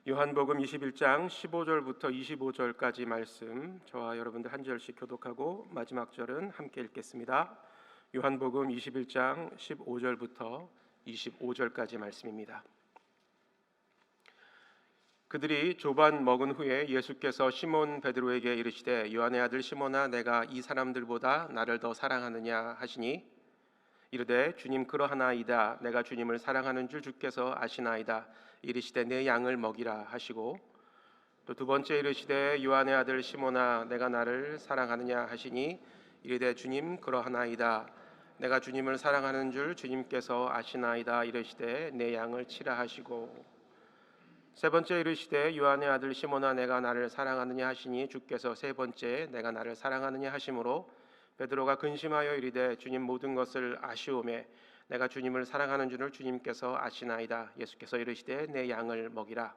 요한복음 21장 15절부터 25절까지 말씀, 저와 여러분들 한 절씩 교독하고 마지막 절은 함께 읽겠습니다. 요한복음 21장 15절부터 25절까지 말씀입니다. 그들이 조반 먹은 후에 예수께서 시몬 베드로에게 이르시되 요한의 아들 시몬아, 내가 이 사람들보다 나를 더 사랑하느냐 하시니, 이르되 주님 그러하나이다. 내가 주님을 사랑하는 줄 주께서 아시나이다. 이르시되 내 양을 먹이라 하시고, 또 두 번째 이르시되 요한의 아들 시몬아, 내가 나를 사랑하느냐 하시니, 이르되 주님 그러하나이다. 내가 주님을 사랑하는 줄 주님께서 아시나이다. 이르시되 내 양을 치라 하시고, 세 번째 이르시되 요한의 아들 시몬아, 내가 나를 사랑하느냐 하시니, 주께서 세 번째 내가 나를 사랑하느냐 하심으로 베드로가 근심하여 이르되 주님 모든 것을 아시오매 내가 주님을 사랑하는 줄을 주님께서 아시나이다. 예수께서 이르시되 내 양을 먹이라.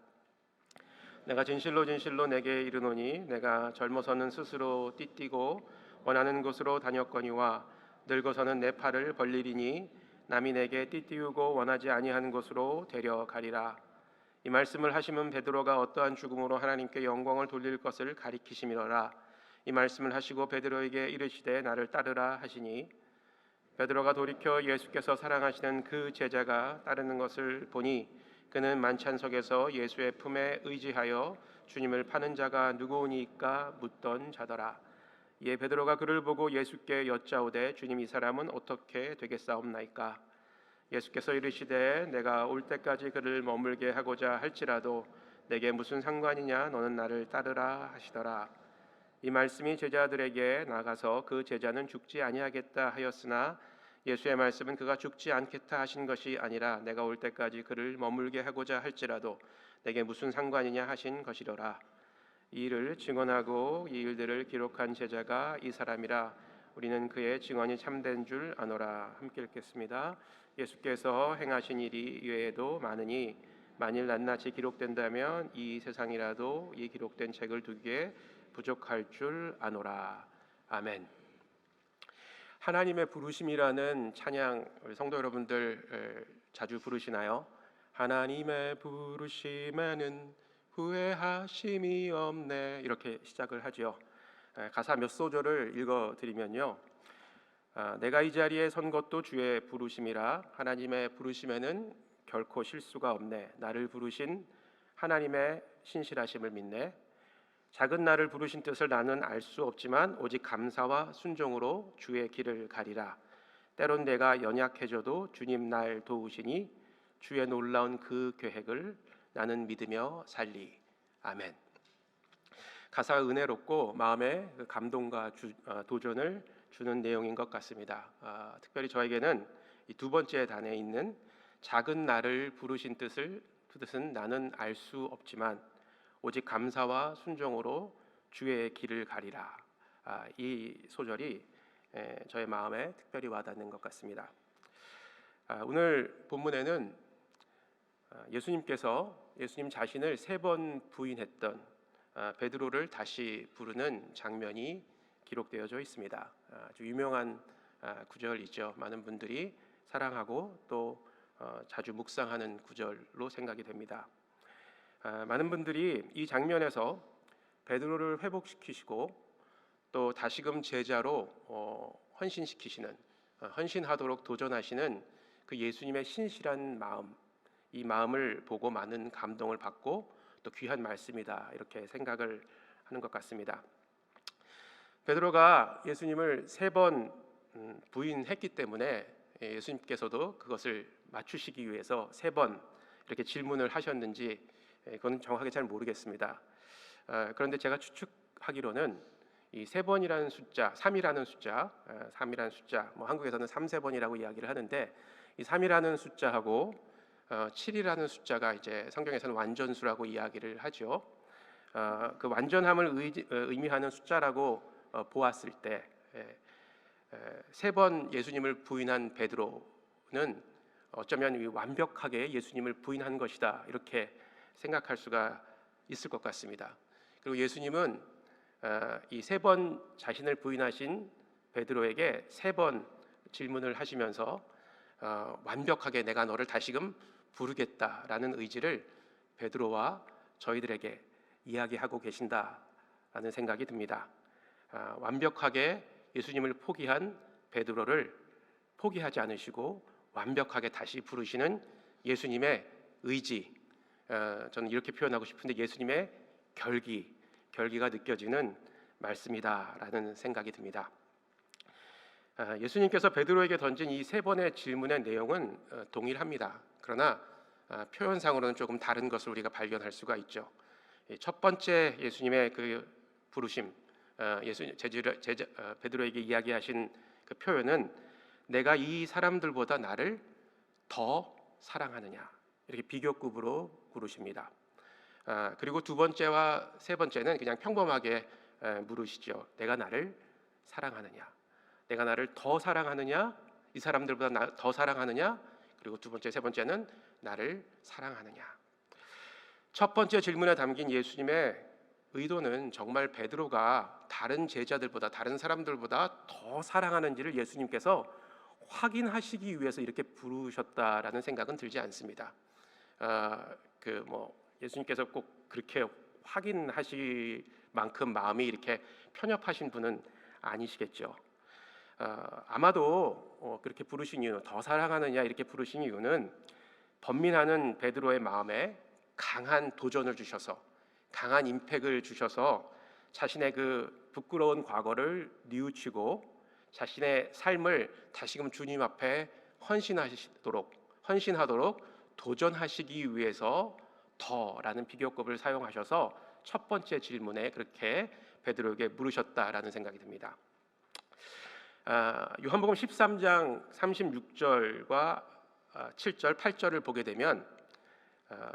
내가 진실로 진실로 내게 이르노니 내가 젊어서는 스스로 띠띠고 원하는 곳으로 다녔거니와 늙어서는 내 팔을 벌리리니 남이 내게 띠띠우고 원하지 아니하는 곳으로 데려가리라. 이 말씀을 하시면 베드로가 어떠한 죽음으로 하나님께 영광을 돌릴 것을 가리키심이로라. 이 말씀을 하시고 베드로에게 이르시되 나를 따르라 하시니, 베드로가 돌이켜 예수께서 사랑하시는 그 제자가 따르는 것을 보니 그는 만찬석에서 예수의 품에 의지하여 주님을 파는 자가 누구오니까 묻던 자더라. 이에 베드로가 그를 보고 예수께 여짜오되 주님, 이 사람은 어떻게 되겠사옵나이까? 예수께서 이르시되 내가 올 때까지 그를 머물게 하고자 할지라도 내게 무슨 상관이냐? 너는 나를 따르라 하시더라. 이 말씀이 제자들에게 나가서 그 제자는 죽지 아니하겠다 하였으나 예수의 말씀은 그가 죽지 않겠다 하신 것이 아니라 내가 올 때까지 그를 머물게 하고자 할지라도 내게 무슨 상관이냐 하신 것이로라. 이 일을 증언하고 이 일들을 기록한 제자가 이 사람이라. 우리는 그의 증언이 참된 줄 아노라. 함께 읽겠습니다. 예수께서 행하신 일이 이외에도 많으니 만일 낱낱이 기록된다면 이 세상이라도 이 기록된 책을 두기에 부족할 줄 아노라. 아멘. 하나님의 부르심이라는 찬양, 우리 성도 여러분들 자주 부르시나요? 하나님의 부르심에는 후회하심이 없네, 이렇게 시작을 하죠. 가사 몇 소절을 읽어드리면요, 내가 이 자리에 선 것도 주의 부르심이라. 하나님의 부르심에는 결코 실수가 없네. 나를 부르신 하나님의 신실하심을 믿네. 작은 나를 부르신 뜻을 나는 알 수 없지만 오직 감사와 순종으로 주의 길을 가리라. 때론 내가 연약해져도 주님 날 도우시니 주의 놀라운 그 계획을 나는 믿으며 살리. 아멘. 가사가 은혜롭고 마음에 그 감동과 도전을 주는 내용인 것 같습니다. 특별히 저에게는 이 두 번째 단에 있는 작은 나를 부르신 뜻은 나는 알 수 없지만 오직 감사와 순종으로 주의 길을 가리라. 이 소절이 저의 마음에 특별히 와닿는 것 같습니다. 오늘 본문에는 예수님 자신을 세 번 부인했던 베드로를 다시 부르는 장면이 기록되어져 있습니다. 아주 유명한 구절이죠. 많은 분들이 사랑하고 또 자주 묵상하는 구절로 생각이 됩니다. 많은 분들이 이 장면에서 베드로를 회복시키시고 또 다시금 제자로 헌신시키시는, 헌신하도록 도전하시는 그 예수님의 신실한 마음, 이 마음을 보고 많은 감동을 받고 또 귀한 말씀이다, 이렇게 생각을 하는 것 같습니다. 베드로가 예수님을 세 번 부인했기 때문에 예수님께서도 그것을 맞추시기 위해서 세 번 이렇게 질문을 하셨는지 그건 정확하게 잘 모르겠습니다. 그런데 제가 추측하기로는 이 세 번이라는 숫자, 3이라는 숫자, 뭐 한국에서는 3세번이라고 이야기를 하는데, 이 3이라는 숫자하고 7이라는 숫자가 이제 성경에서는 완전수라고 이야기를 하죠. 그 완전함을 의미하는 숫자라고 보았을 때 세 번 예수님을 부인한 베드로는 어쩌면 완벽하게 예수님을 부인한 것이다, 이렇게 생각할 수가 있을 것 같습니다. 그리고 예수님은 이 세 번 자신을 부인하신 베드로에게 세 번 질문을 하시면서 완벽하게 내가 너를 다시금 부르겠다라는 의지를 베드로와 저희들에게 이야기하고 계신다라는 생각이 듭니다. 완벽하게 예수님을 포기한 베드로를 포기하지 않으시고 완벽하게 다시 부르시는 예수님의 의지, 저는 이렇게 표현하고 싶은데 예수님의 결기가 느껴지는 말씀이다라는 생각이 듭니다. 예수님께서 베드로에게 던진 이 세 번의 질문의 내용은 동일합니다. 그러나 표현상으로는 조금 다른 것을 우리가 발견할 수가 있죠. 첫 번째 예수님의 그 부르심, 베드로에게 이야기하신 그 표현은 내가 이 사람들보다 나를 더 사랑하느냐, 이렇게 비교급으로 물으십니다. 그리고 두 번째와 세 번째는 그냥 평범하게 물으시죠. 내가 나를 사랑하느냐, 내가 나를 더 사랑하느냐, 이 사람들보다 더 사랑하느냐, 그리고 두 번째, 세 번째는 나를 사랑하느냐. 첫 번째 질문에 담긴 예수님의 의도는 정말 베드로가 다른 제자들보다, 다른 사람들보다 더 사랑하는지를 예수님께서 확인하시기 위해서 이렇게 부르셨다라는 생각은 들지 않습니다. 예수님께서 꼭 그렇게 확인하실 만큼 마음이 이렇게 편협하신 분은 아니시겠죠. 아마도 그렇게 부르신 이유는, 더 사랑하느냐 이렇게 부르신 이유는 번민하는 베드로의 마음에 강한 도전을 주셔서, 강한 임팩을 주셔서 자신의 그 부끄러운 과거를 뉘우치고 자신의 삶을 다시금 주님 앞에 헌신하도록 도전하시기 위해서 더라는 비교급을 사용하셔서 첫 번째 질문에 그렇게 베드로에게 물으셨다라는 생각이 듭니다. 요한복음 13장 36절과 7절, 8절을 보게 되면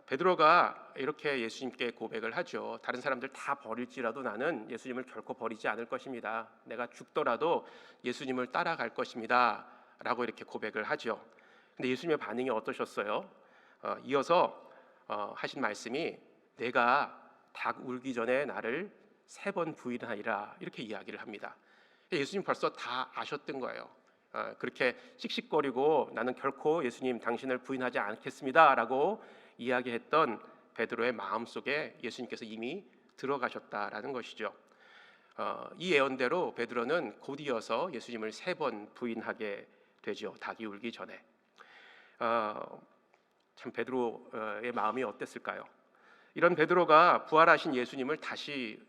베드로가 이렇게 예수님께 고백을 하죠. 다른 사람들 다 버릴지라도 나는 예수님을 결코 버리지 않을 것입니다. 내가 죽더라도 예수님을 따라갈 것입니다 라고 이렇게 고백을 하죠. 근데 예수님의 반응이 어떠셨어요? 이어서 하신 말씀이 내가 닭 울기 전에 나를 3번 부인하리라, 이렇게 이야기를 합니다. 예수님 벌써 다 아셨던 거예요. 그렇게 씩씩거리고 나는 결코 예수님 당신을 부인하지 않겠습니다 라고 이야기했던 베드로의 마음속에 예수님께서 이미 들어가셨다라는 것이죠. 이 예언대로 베드로는 곧이어서 예수님을 3번 부인하게 되죠. 닭이 울기 전에. 참 베드로의 마음이 어땠을까요? 이런 베드로가 부활하신 예수님을 다시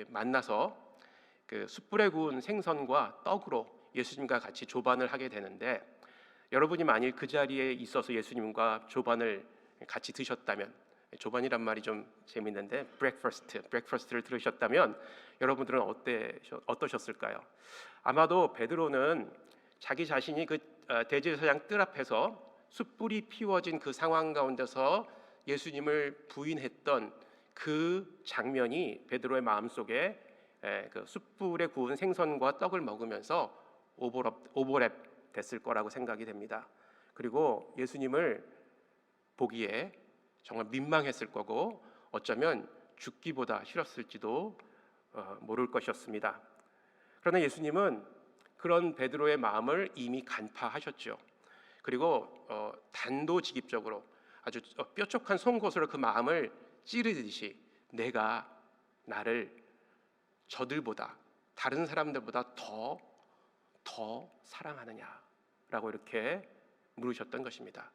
만나서 그 숯불에 구운 생선과 떡으로 예수님과 같이 조반을 하게 되는데, 여러분이 만일 그 자리에 있어서 예수님과 조반을 같이 드셨다면, 조반이란 말이 좀 재밌는데 브렉퍼스트를 들으셨다면 여러분들은 어떠셨을까요? 아마도 베드로는 자기 자신이 그 대제사장 뜰 앞에서 숯불이 피워진 그 상황 가운데서 예수님을 부인했던 그 장면이 베드로의 마음속에 그 숯불에 구운 생선과 떡을 먹으면서 오버랩 됐을 거라고 생각이 됩니다. 그리고 예수님을 보기에 정말 민망했을 거고 어쩌면 죽기보다 싫었을지도 모를 것이었습니다. 그러나 예수님은 그런 베드로의 마음을 이미 간파하셨죠. 그리고 단도직입적으로 아주 뾰족한 송곳으로 그 마음을 찌르듯이 내가 나를 저들보다, 다른 사람들보다 더 사랑하느냐라고 이렇게 물으셨던 것입니다.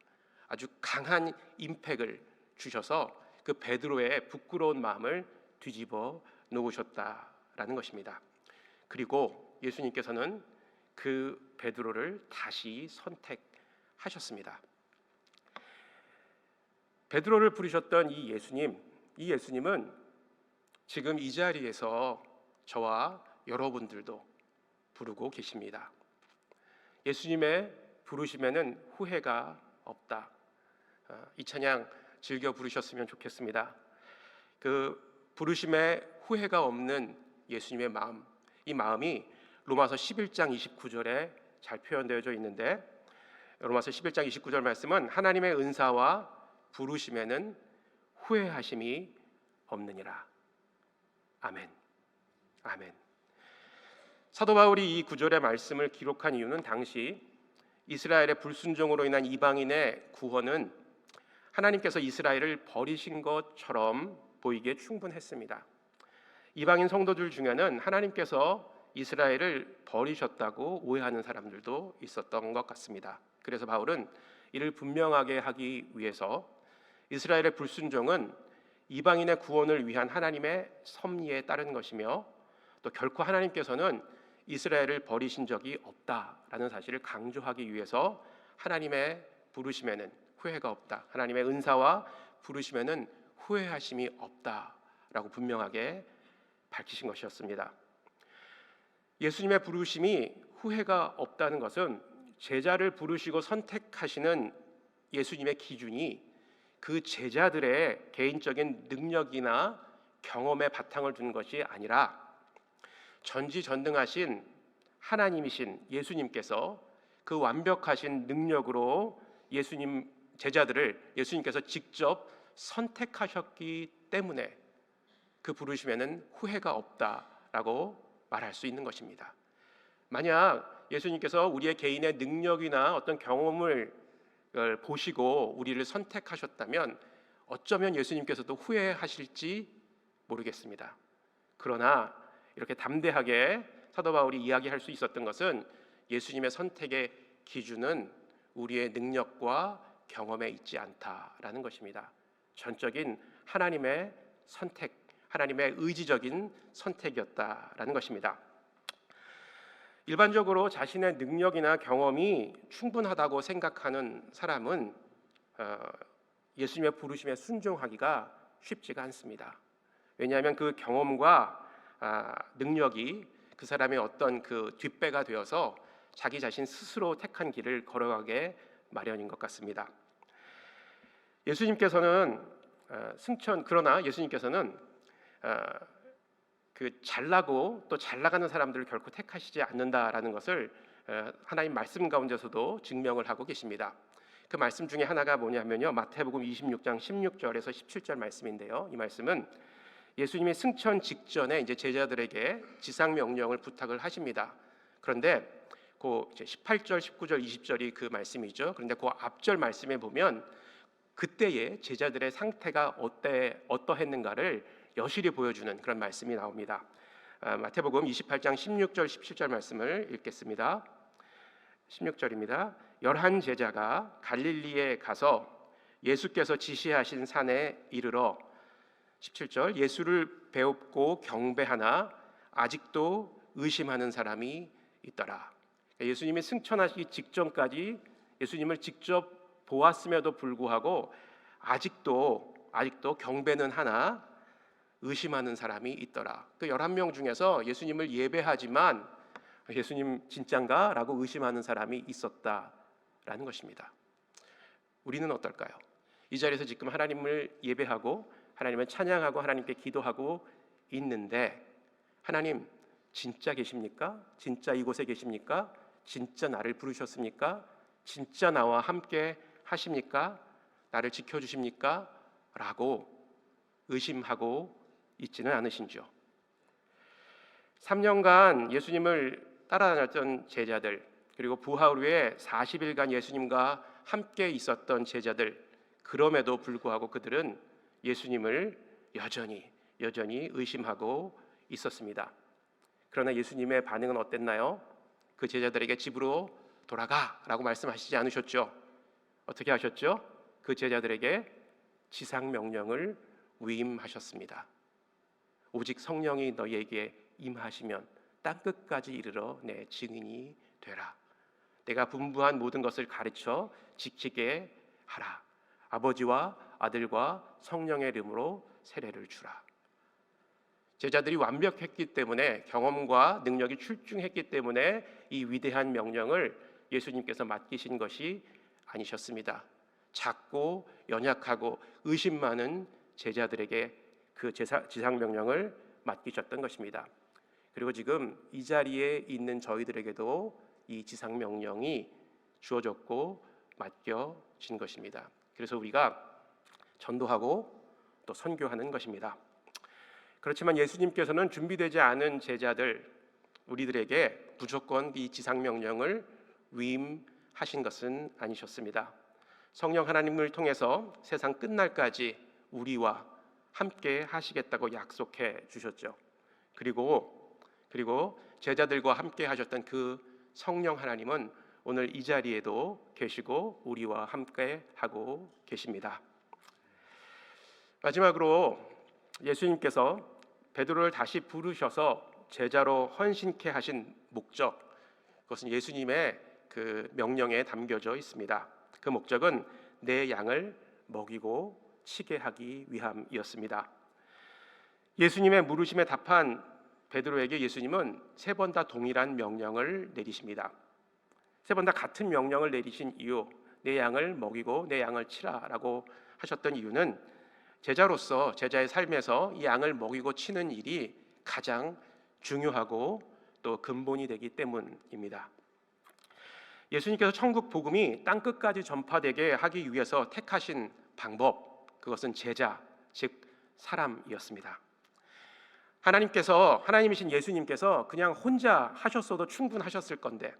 아주 강한 임팩을 주셔서 그 베드로의 부끄러운 마음을 뒤집어 놓으셨다라는 것입니다. 그리고 예수님께서는 그 베드로를 다시 선택하셨습니다. 베드로를 부르셨던 이 예수님은 지금 이 자리에서 저와 여러분들도 부르고 계십니다. 예수님의 부르심에는 후회가 없다. 이 찬양 즐겨 부르셨으면 좋겠습니다. 그 부르심에 후회가 없는 예수님의 마음, 이 마음이 로마서 11장 29절에 잘 표현되어져 있는데, 로마서 11장 29절 말씀은 하나님의 은사와 부르심에는 후회하심이 없느니라. 아멘. 아멘. 사도 바울이 이 구절의 말씀을 기록한 이유는 당시 이스라엘의 불순종으로 인한 이방인의 구원은 하나님께서 이스라엘을 버리신 것처럼 보이기에 충분했습니다. 이방인 성도들 중에는 하나님께서 이스라엘을 버리셨다고 오해하는 사람들도 있었던 것 같습니다. 그래서 바울은 이를 분명하게 하기 위해서 이스라엘의 불순종은 이방인의 구원을 위한 하나님의 섭리에 따른 것이며 또 결코 하나님께서는 이스라엘을 버리신 적이 없다라는 사실을 강조하기 위해서 하나님의 부르심에는 후회가 없다, 하나님의 은사와 부르심에는 후회하심이 없다라고 분명하게 밝히신 것이었습니다. 예수님의 부르심이 후회가 없다는 것은 제자를 부르시고 선택하시는 예수님의 기준이 그 제자들의 개인적인 능력이나 경험에 바탕을 두는 것이 아니라 전지전능하신 하나님이신 예수님께서 그 완벽하신 능력으로 제자들을 예수님께서 직접 선택하셨기 때문에 그 부르심에는 후회가 없다라고 말할 수 있는 것입니다. 만약 예수님께서 우리의 개인의 능력이나 어떤 경험을 보시고 우리를 선택하셨다면 어쩌면 예수님께서도 후회하실지 모르겠습니다. 그러나 이렇게 담대하게 사도 바울이 이야기할 수 있었던 것은 예수님의 선택의 기준은 우리의 능력과 경험에 있지 않다라는 것입니다. 전적인 하나님의 선택, 하나님의 의지적인 선택이었다라는 것입니다. 일반적으로 자신의 능력이나 경험이 충분하다고 생각하는 사람은 예수님의 부르심에 순종하기가 쉽지가 않습니다. 왜냐하면 그 경험과 능력이 그 사람의 어떤 그 뒷배가 되어서 자기 자신 스스로 택한 길을 걸어가게 마련인 것 같습니다. 그러나 예수님께서는 그 잘나고 또 잘 나가는 사람들을 결코 택하시지 않는다라는 것을 하나님 말씀 가운데서도 증명을 하고 계십니다. 그 말씀 중에 하나가 뭐냐면요, 마태복음 26장 16절에서 17절 말씀인데요. 이 말씀은 예수님이 승천 직전에 이제 제자들에게 지상 명령을 부탁을 하십니다. 그런데 그 이제 18절, 19절, 20절이 그 말씀이죠. 그런데 그 앞절 말씀에 보면 그때의 제자들의 상태가 어떠했는가를 여실히 보여주는 그런 말씀이 나옵니다. 마태복음 28장 16절, 17절 말씀을 읽겠습니다. 16절입니다. 11 제자가 갈릴리에 가서 예수께서 지시하신 산에 이르러 17절 예수를 배웁고 경배하나 아직도 의심하는 사람이 있더라. 예수님이 승천하시기 직전까지 예수님을 직접 보았음에도 불구하고 아직도 경배는 하나 의심하는 사람이 있더라. 그 11명 중에서 예수님을 예배하지만 예수님 진짠가? 라고 의심하는 사람이 있었다라는 것입니다. 우리는 어떨까요? 이 자리에서 지금 하나님을 예배하고 하나님을 찬양하고 하나님께 기도하고 있는데 하나님 진짜 계십니까? 진짜 이곳에 계십니까? 진짜 나를 부르셨습니까? 진짜 나와 함께 하십니까? 나를 지켜주십니까? 라고 의심하고 있지는 않으신지요? 3년간 예수님을 따라다녔던 제자들, 그리고 부활 후에 40일간 예수님과 함께 있었던 제자들, 그럼에도 불구하고 그들은 예수님을 여전히 의심하고 있었습니다. 그러나 예수님의 반응은 어땠나요? 그 제자들에게 집으로 돌아가라고 말씀하시지 않으셨죠? 어떻게 하셨죠? 그 제자들에게 지상 명령을 위임하셨습니다. 오직 성령이 너희에게 임하시면 땅끝까지 이르러 내 증인이 되라. 내가 분부한 모든 것을 가르쳐 지키게 하라. 아버지와 아들과 성령의 이름으로 세례를 주라. 제자들이 완벽했기 때문에, 경험과 능력이 출중했기 때문에 이 위대한 명령을 예수님께서 맡기신 것이 아니셨습니다. 작고 연약하고 의심 많은 제자들에게 그 지상 명령을 맡기셨던 것입니다. 그리고 지금 이 자리에 있는 저희들에게도 이 지상 명령이 주어졌고 맡겨진 것입니다. 그래서 우리가 전도하고 또 선교하는 것입니다. 그렇지만 예수님께서는 준비되지 않은 제자들, 우리들에게 무조건 이 지상 명령을 위임하신 것은 아니셨습니다. 성령 하나님을 통해서 세상 끝날까지 우리와 함께 하시겠다고 약속해 주셨죠. 그리고 제자들과 함께 하셨던 그 성령 하나님은 오늘 이 자리에도 계시고 우리와 함께 하고 계십니다. 마지막으로 예수님께서 베드로를 다시 부르셔서 제자로 헌신케 하신 목적, 그것은 예수님의 그 명령에 담겨져 있습니다. 그 목적은 내 양을 먹이고 치게 하기 위함이었습니다. 예수님의 물으심에 답한 베드로에게 예수님은 세 번 다 동일한 명령을 내리십니다. 세 번 다 같은 명령을 내리신 이유, 내 양을 먹이고 내 양을 치라라고 하셨던 이유는 제자로서 제자의 삶에서 이 양을 먹이고 치는 일이 가장 중요하고 또 근본이 되기 때문입니다. 예수님께서 천국 복음이 땅 끝까지 전파되게 하기 위해서 택하신 방법, 그것은 제자, 즉 사람이었습니다. 하나님이신 예수님께서 그냥 혼자 하셨어도 충분하셨을 건데,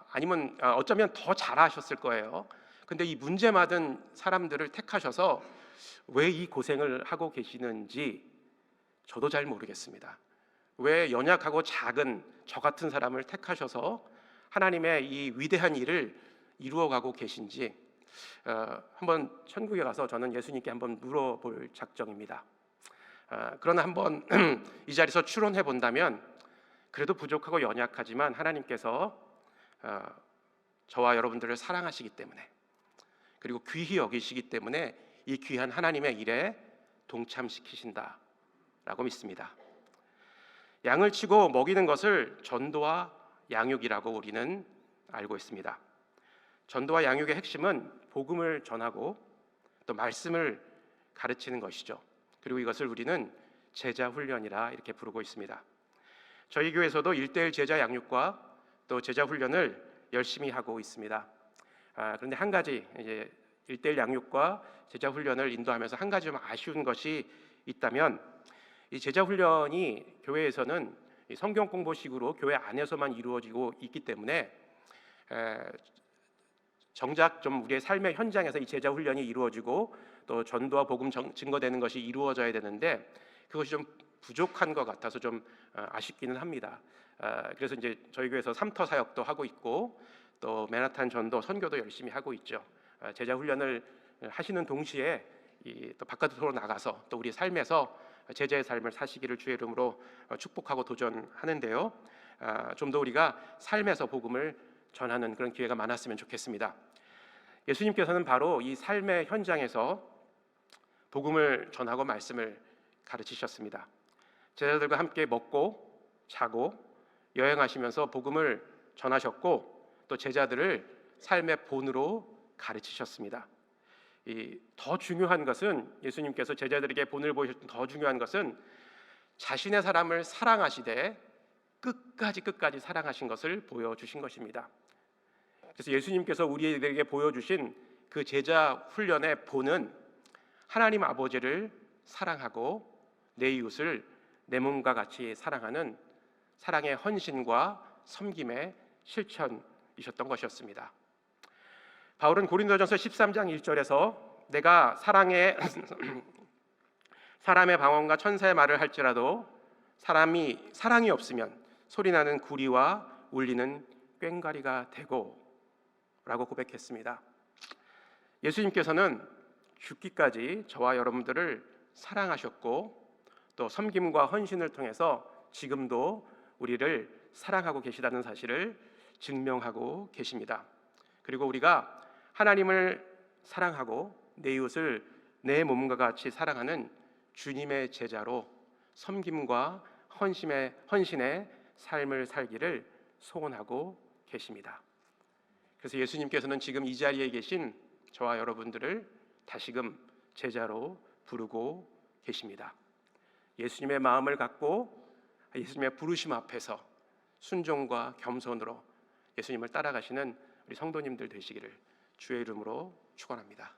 아니면 어쩌면 더 잘하셨을 거예요. 근데 이 문제 많은 사람들을 택하셔서 왜 이 고생을 하고 계시는지 저도 잘 모르겠습니다. 왜 연약하고 작은 저 같은 사람을 택하셔서 하나님의 이 위대한 일을 이루어가고 계신지 한번 천국에 가서 저는 예수님께 한번 물어볼 작정입니다. 그러나 한번 이 자리에서 추론해 본다면 그래도 부족하고 연약하지만 하나님께서 저와 여러분들을 사랑하시기 때문에, 그리고 귀히 여기시기 때문에 이 귀한 하나님의 일에 동참시키신다라고 믿습니다. 양을 치고 먹이는 것을 전도와 양육이라고 우리는 알고 있습니다. 전도와 양육의 핵심은 복음을 전하고 또 말씀을 가르치는 것이죠. 그리고 이것을 우리는 제자 훈련이라 이렇게 부르고 있습니다. 저희 교회에서도 1:1 제자 양육과 또 제자 훈련을 열심히 하고 있습니다. 그런데 한 가지, 이제 1:1 양육과 제자 훈련을 인도하면서 한 가지 좀 아쉬운 것이 있다면, 이 제자 훈련이 교회에서는 성경 공부식으로 교회 안에서만 이루어지고 있기 때문에 정작 좀 우리의 삶의 현장에서 이 제자 훈련이 이루어지고 또 전도와 복음 증거되는 것이 이루어져야 되는데 그것이 좀 부족한 것 같아서 좀 아쉽기는 합니다. 그래서 이제 저희 교회에서 삼터 사역도 하고 있고 또 맨하탄 전도 선교도 열심히 하고 있죠. 제자 훈련을 하시는 동시에 또 바깥으로 나가서 또 우리 삶에서 제자의 삶을 사시기를 주의 이름으로 축복하고 도전하는데요. 좀 더 우리가 삶에서 복음을 전하는 그런 기회가 많았으면 좋겠습니다. 예수님께서는 바로 이 삶의 현장에서 복음을 전하고 말씀을 가르치셨습니다. 제자들과 함께 먹고 자고 여행하시면서 복음을 전하셨고 또 제자들을 삶의 본으로 가르치셨습니다. 더 중요한 것은, 예수님께서 제자들에게 본을 보이셨던 더 중요한 것은 자신의 사람을 사랑하시되 끝까지 사랑하신 것을 보여주신 것입니다. 그래서 예수님께서 우리에게 보여주신 그 제자 훈련의 본은 하나님 아버지를 사랑하고 내 이웃을 내 몸과 같이 사랑하는 사랑의 헌신과 섬김의 실천이셨던 것이었습니다. 바울은 고린도전서 13장 1절에서 내가 사랑의 사람의 방언과 천사의 말을 할지라도 사랑이 없으면 소리나는 구리와 울리는 꽹과리가 되고 라고 고백했습니다. 예수님께서는 죽기까지 저와 여러분들을 사랑하셨고 또 섬김과 헌신을 통해서 지금도 우리를 사랑하고 계시다는 사실을 증명하고 계십니다. 그리고 우리가 하나님을 사랑하고 내 이웃을 내 몸과 같이 사랑하는 주님의 제자로 섬김과 헌신의 삶을 살기를 소원하고 계십니다. 그래서 예수님께서는 지금 이 자리에 계신 저와 여러분들을 다시금 제자로 부르고 계십니다. 예수님의 마음을 갖고 예수님의 부르심 앞에서 순종과 겸손으로 예수님을 따라가시는 우리 성도님들 되시기를 주의 이름으로 축원합니다.